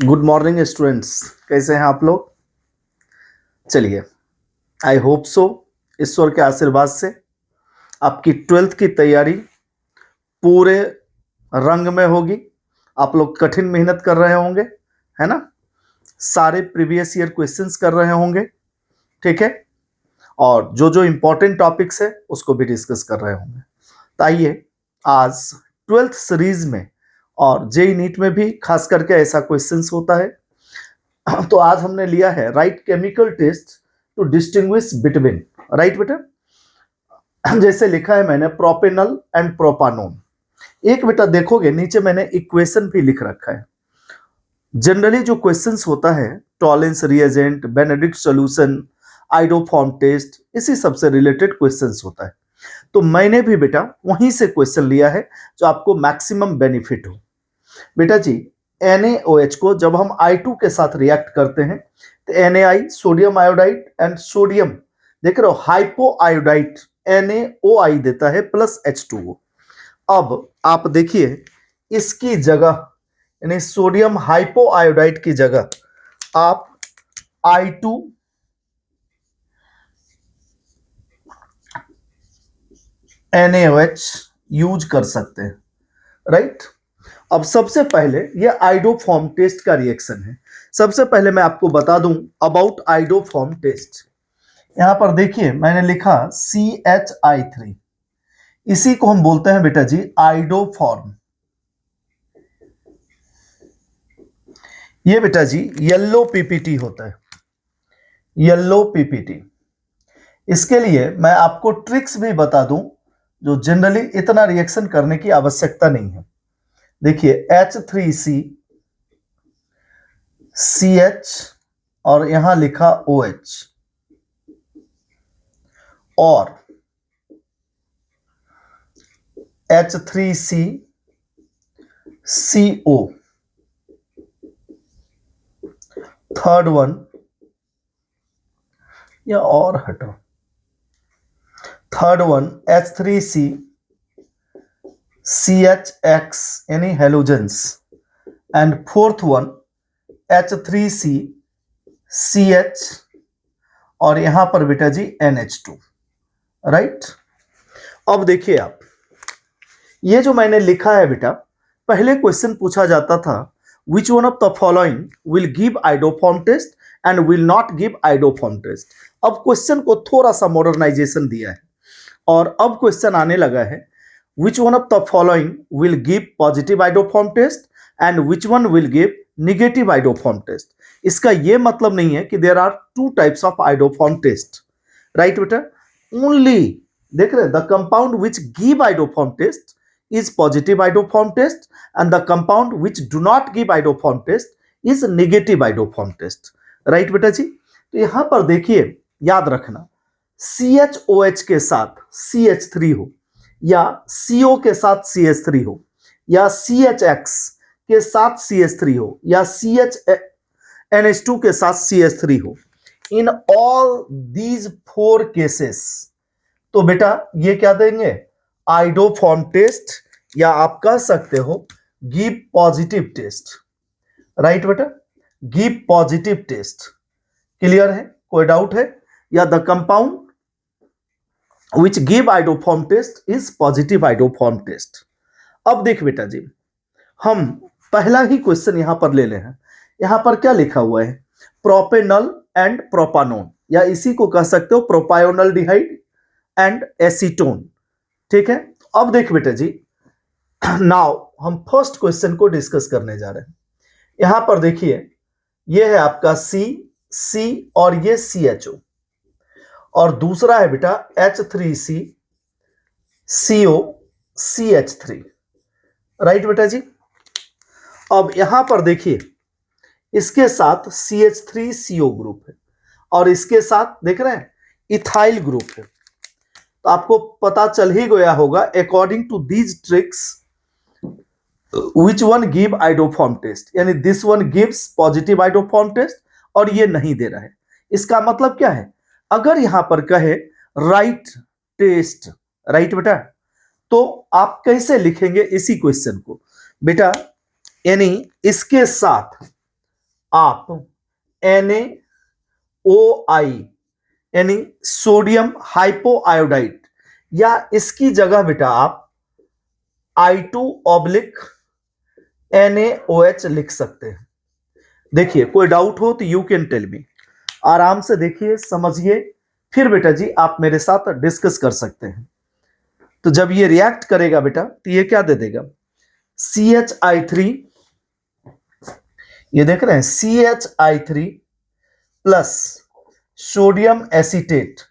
Good morning students, कैसे हैं आप लोग। चलिए, आई होप सो ईश्वर के आशीर्वाद से आपकी 12th की तैयारी पूरे रंग में होगी। आप लोग कठिन मेहनत कर रहे होंगे, है ना। सारे प्रीवियस ईयर क्वेश्चंस कर रहे होंगे, ठीक है। और जो जो इम्पोर्टेंट टॉपिक्स है उसको भी डिस्कस कर रहे होंगे। तो आइए, आज 12th सीरीज में और जेई नीट में भी खास करके ऐसा क्वेश्चंस होता है। तो आज हमने लिया है right chemical test to distinguish between, right बेटा। जैसे लिखा है मैंने प्रोपेनल एंड प्रोपानोन। एक बेटा देखोगे नीचे मैंने इक्वेशन भी लिख रखा है। जनरली जो क्वेश्चंस होता है Tollens reagent, Benedict solution, iodoform test, इसी सब से रिलेटेड क्वेश्चंस होता है। तो मैंने भी बेटा वहीं से क्वेश्चन लिया है जो आपको मैक्सिमम बेनिफिट हो। बेटा जी, NaOH को जब हम I2 के साथ रिएक्ट करते हैं तो NaI sodium iodide and sodium, देख रहे हो, हाइपो आयोडाइड NaOI देता है प्लस H2O। अब आप देखिए इसकी जगह यानी सोडियम हाइपो आयोडाइड की जगह आप I2 NaOH यूज कर सकते हैं, राइट। अब सबसे पहले ये आइडोफॉर्म टेस्ट का रिएक्शन है। सबसे पहले मैं आपको बता दूं अबाउट आइडोफॉर्म टेस्ट। यहां पर देखिए मैंने लिखा CHI3, इसी को हम बोलते हैं बेटा जी आइडोफॉर्म। ये बेटा जी येलो पीपीटी होता है, येलो पीपीटी। इसके लिए मैं आपको ट्रिक्स भी बता दूं जो जनरली इतना रिएक्शन करने की आवश्यकता नहीं है। देखिए H3C CH और यहां लिखा OH और H3C CO, थर्ड वन या और हटो, थर्ड वन H3C CHX यानी halogens and fourth one H3C CH और यहां पर बेटा जी NH2, राइट। अब देखिए आप, ये जो मैंने लिखा है बेटा, पहले क्वेश्चन पूछा जाता था which one of the following will give iodoform test and will not give iodoform test. अब क्वेश्चन को थोड़ा सा मॉडर्नाइजेशन दिया है और अब क्वेश्चन आने लगा है which one of the following will give positive iodoform test and which one will give negative iodoform test. इसका यह मतलब नहीं है कि there are two types of iodoform test, right बेटा। ओनली देख रहे the compound which give iodoform test is positive iodoform test and the compound which do not give iodoform test is negative iodoform test, right बेटा जी। तो यहां पर देखिए याद रखना CHOH के साथ CH3 हो या CO के साथ CH3 हो या CHX के साथ CH3 हो या CHNH2 के साथ CH3 हो, in all these four cases तो बेटा ये क्या देंगे आइडोफॉर्म टेस्ट या आप कह सकते हो गिव पॉजिटिव टेस्ट, राइट बेटा, गिव पॉजिटिव टेस्ट। क्लियर है, कोई डाउट है। या the compound which give iodoform test is positive iodoform test. अब देख बेटा जी, हम पहला ही क्वेश्चन यहां पर ले ले हैं। यहां पर क्या लिखा हुआ है प्रोपेनल एंड प्रोपानोन, या इसी को कह सकते हो प्रोपायोनल डिहाइड एंड एसीटोन, ठीक है। अब देख बेटा जी, नाउ हम फर्स्ट क्वेश्चन को डिस्कस करने जा रहे हैं। यहां पर देखिए ये है आपका C और ये CHO और दूसरा है बेटा H3C CO CH3, राइट बेटा जी। अब यहां पर देखिए इसके साथ CH3CO ग्रुप है और इसके साथ देख रहे हैं इथाइल ग्रुप है। तो आपको पता चल ही गया होगा according to these tricks which one give iodoform test, यानी this one gives positive iodoform test और ये नहीं दे रहा है। इसका मतलब क्या है, अगर यहां पर कहे राइट टेस्ट, राइट बेटा, तो आप कैसे लिखेंगे इसी क्वेश्चन को बेटा, यानी इसके साथ आप NaOI यानी सोडियम हाइपोआयोडाइड, या इसकी जगह बेटा आप I2/NaOH लिख सकते हैं। देखिए कोई डाउट हो तो यू कैन टेल मी। आराम से देखिए, समझिए, फिर बेटा जी आप मेरे साथ डिस्कस कर सकते हैं। तो जब ये रिएक्ट करेगा बेटा तो ये क्या दे देगा, CH3, ये देख रहे हैं CH3 plus sodium acetate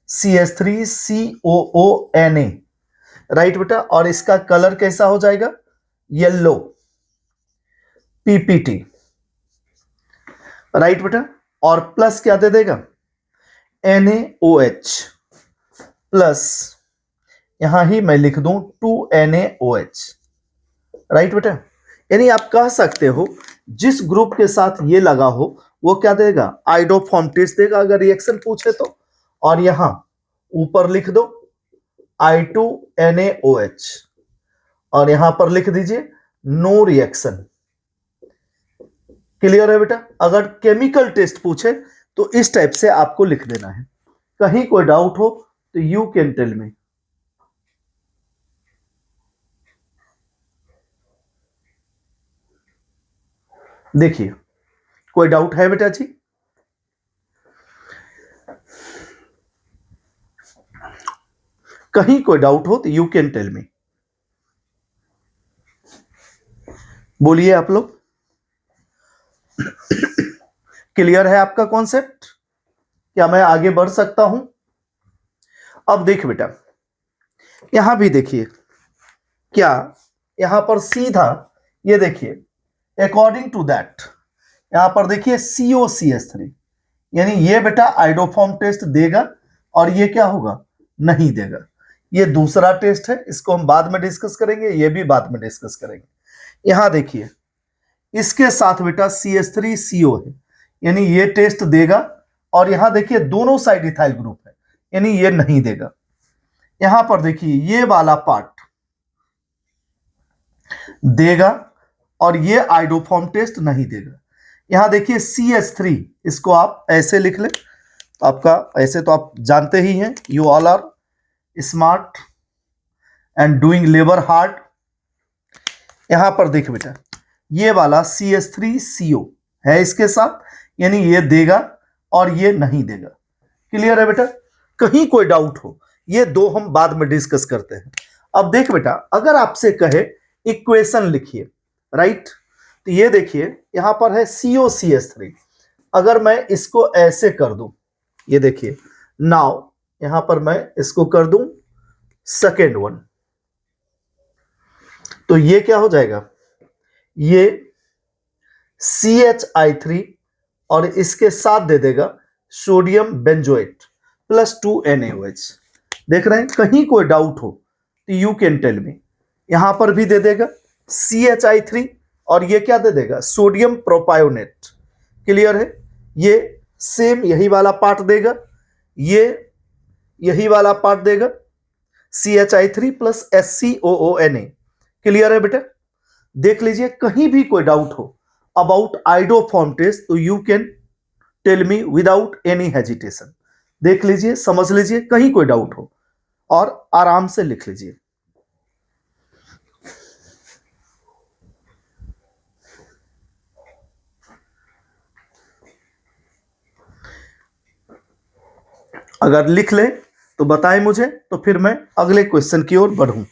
CH3COONA, right बेटा। और इसका कलर कैसा हो जाएगा, येलो, PPT, राइट बेटा। और प्लस क्या दे देगा, NaOH प्लस, यहां ही मैं लिख दूं 2NaOH, राइट बेटा। यानी आप कह सकते हो जिस ग्रुप के साथ ये लगा हो वो क्या देगा, आइडोफॉर्म टेस्ट देगा अगर रिएक्शन पूछे तो। और यहां ऊपर लिख दो I2NaOH और यहां पर लिख दीजिए नो रिएक्शन। क्लियर है बेटा। अगर केमिकल टेस्ट पूछे तो इस टाइप से आपको लिख देना है। कहीं कोई डाउट हो तो यू कैन टेल मी। देखिए कोई डाउट है बेटा जी, कहीं कोई डाउट हो तो यू कैन टेल मी, बोलिए आप लोग। क्लियर है आपका कॉन्सेप्ट, क्या मैं आगे बढ़ सकता हूं। अब देख बेटा, यहां भी देखिए, क्या यहां पर सीधा ये देखिए अकॉर्डिंग टू दैट, यहां पर देखिए COCH3, यानी ये बेटा आइडोफॉर्म टेस्ट देगा और ये क्या होगा, नहीं देगा। ये दूसरा टेस्ट है, इसको हम बाद में डिस्कस करेंगे, ये भी बाद में डिस्कस करेंगे। यहां देखिए इसके साथ बेटा CH3CO है, यानी ये टेस्ट देगा। और यहां देखिए दोनों साइड इथाइल ग्रुप है, यानी ये नहीं देगा। यहां पर देखिए ये वाला पार्ट देगा और ये आइडोफॉर्म टेस्ट नहीं देगा। यहां देखिए CH3, इसको आप ऐसे लिख ले, आपका ऐसे तो आप जानते ही हैं, you all are smart and doing labour hard. यहां पर देख बेटा ये वाला CH3CO है इसके साथ, यानी ये देगा और ये नहीं देगा। क्लियर है बेटा। कहीं कोई डाउट हो, ये दो हम बाद में डिस्कस करते हैं। अब देख बेटा, अगर आपसे कहे इक्वेशन लिखिए, राइट, तो ये देखिए यहां पर है COCH3। अगर मैं इसको ऐसे कर दूं, ये देखिए नाउ, यहां पर मैं इसको कर दूं सेकेंड वन, तो ये क्या हो जाएगा, ये CH3 और इसके साथ दे देगा सोडियम बेंजोएट प्लस 2NaOH। देख रहे हैं, कहीं कोई डाउट हो तो यू कैन टेल मी। यहां पर भी दे देगा CHI3 और ये क्या दे देगा, सोडियम प्रोपायोनेट। क्लियर है, ये सेम यही वाला पार्ट देगा, ये यही वाला पार्ट देगा CHI3 प्लस SCOONA। क्लियर है बेटा। देख लीजिए, कहीं भी कोई डाउट हो अबाउट आइडोफॉर्म टेस्ट तो you can tell me without any hesitation. देख लीजिए, समझ लीजिए, कहीं कोई डाउट हो और आराम से लिख लीजिए। अगर लिख ले तो बताएं मुझे, तो फिर मैं अगले क्वेश्चन की ओर बढ़ूं।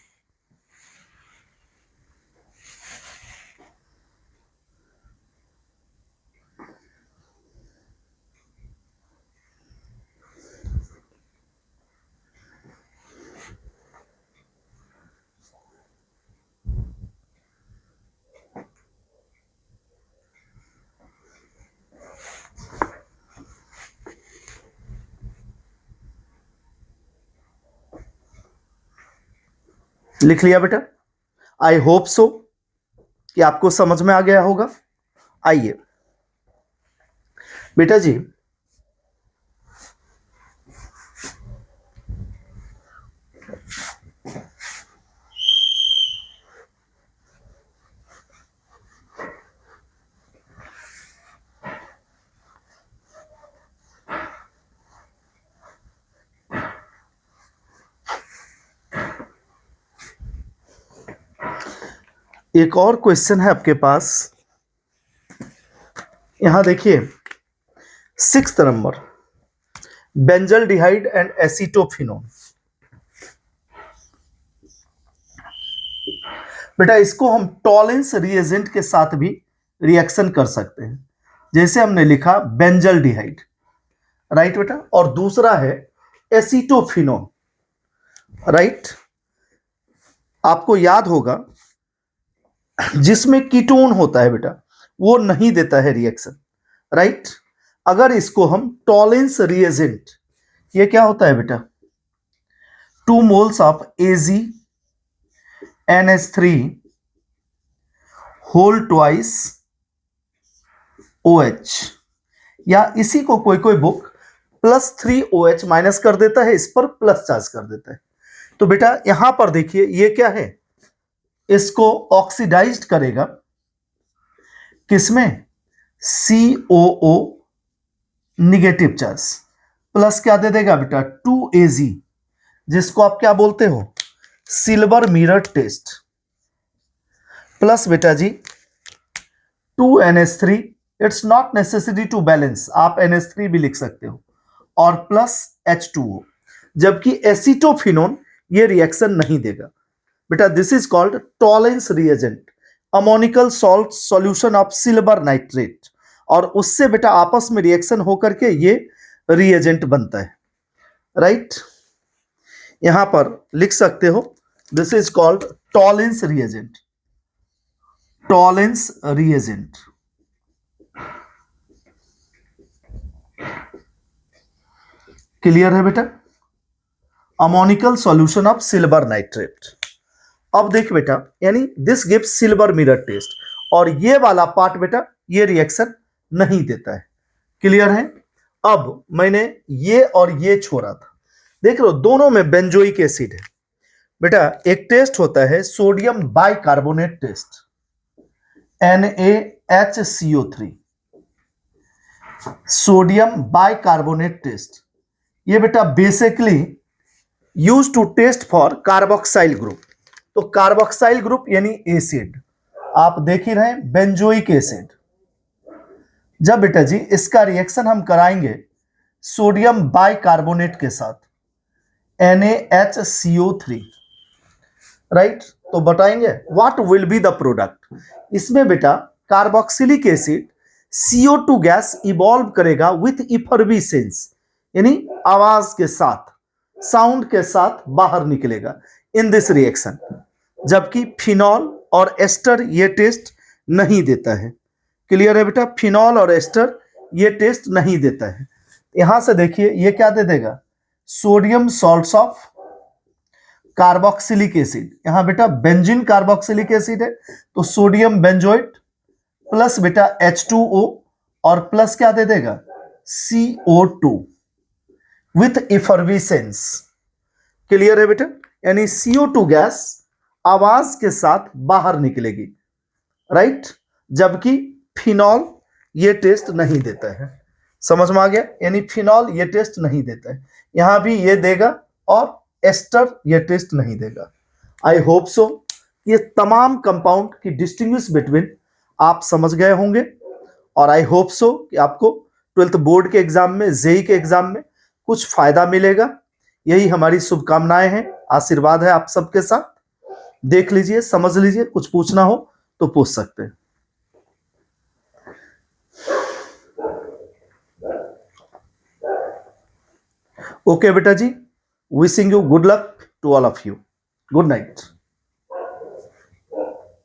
लिख लिया बेटा, आई होप सो कि आपको समझ में आ गया होगा। आइए बेटा जी, एक और क्वेश्चन है आपके पास, यहां देखिए 6th number, benzaldehyde and acetophenone. बेटा इसको हम टॉलेंस रिएजेंट के साथ भी रिएक्शन कर सकते हैं, जैसे हमने लिखा बेंजल्डिहाइड, राइट बेटा, और दूसरा है एसीटोफिनोन, राइट। आपको याद होगा जिसमें कीटोन होता है बेटा वो नहीं देता है रिएक्शन, राइट। अगर इसको हम टॉलेंस रिएजेंट, ये क्या होता है बेटा, 2 moles of AgNH3 whole twice OH, या इसी को कोई कोई बुक +3 OH माइनस कर देता है, इस पर प्लस चार्ज कर देता है। तो बेटा यहां पर देखिए ये क्या है, इसको ऑक्सीडाइज्ड करेगा किसमें, COO निगेटिव चार्ज, प्लस क्या दे देगा बेटा 2Ag, जिसको आप क्या बोलते हो, सिल्वर मिरर टेस्ट, प्लस बेटा जी 2NH3, it's not necessary to balance, आप NH3 भी लिख सकते हो, और प्लस H2O, जबकि एसीटोफिनोन ये रिएक्शन नहीं देगा बेटा। This is called Tollens reagent, ammoniacal salt solution of silver nitrate, और उससे बेटा आपस में रिएक्शन होकर के ये रिएजेंट बनता है, राइट। यहां पर लिख सकते हो this is called Tollens reagent, Tollens reagent. Clear है बेटा, ammoniacal solution of silver nitrate. अब देख बेटा, यानी this gives silver mirror test, और ये वाला पार्ट बेटा ये रिएक्शन नहीं देता है, क्लियर है। अब मैंने ये और ये छोड़ा था, देख लो दोनों में बेंजोइक एसिड है बेटा। एक टेस्ट होता है sodium bicarbonate test, NaHCO3, sodium bicarbonate test, ये बेटा basically use to test for carboxyl group. तो कार्बोक्साइल ग्रुप यानी एसिड, आप देख ही रहे हैं बेंजोइक एसिड। जब बेटा जी इसका रिएक्शन हम कराएंगे सोडियम बाइकार्बोनेट के साथ, NaHCO3, राइट, तो बताएंगे what will be the product. इसमें बेटा carboxylic acid CO2 gas evolve करेगा विथ इफर्विसेंस, यानी आवाज के साथ, साउंड के साथ बाहर निकलेगा इन दिस रिएक्शन, जबकि फिनॉल और एस्टर ये टेस्ट नहीं देता है। क्लियर है बेटा, फिनॉल और एस्टर ये टेस्ट नहीं देता है। यहां से देखिए ये क्या दे देगा, sodium salts of carboxylic acid, यहां बेटा बेंजीन कार्बोक्सिलिक एसिड है तो सोडियम बेंजोएट, प्लस बेटा H2O, और प्लस क्या दे देगा CO2 विथ इफर्विसेंस। क्लियर है बेटा, यानी CO2 गैस आवाज के साथ बाहर निकलेगी, राइट, जबकि फिनॉल ये टेस्ट नहीं देता है। समझ में आ गया, यानी फिनॉल ये टेस्ट नहीं देता है, यहां भी ये देगा, और एस्टर ये टेस्ट नहीं देगा। आई होप सो ये तमाम कंपाउंड की डिस्टिंग्विश बिटवीन आप समझ गए होंगे, और आई होप सो कि आपको 12th बोर्ड के एग्जाम में, जेई के एग्जाम में कुछ फायदा मिलेगा। यही हमारी शुभकामनाएं हैं, आशीर्वाद है आप सबके साथ। देख लीजिए, समझ लीजिए, कुछ पूछना हो तो पूछ सकते हैं। ओके बेटा जी, wishing you good luck to all of you, good night.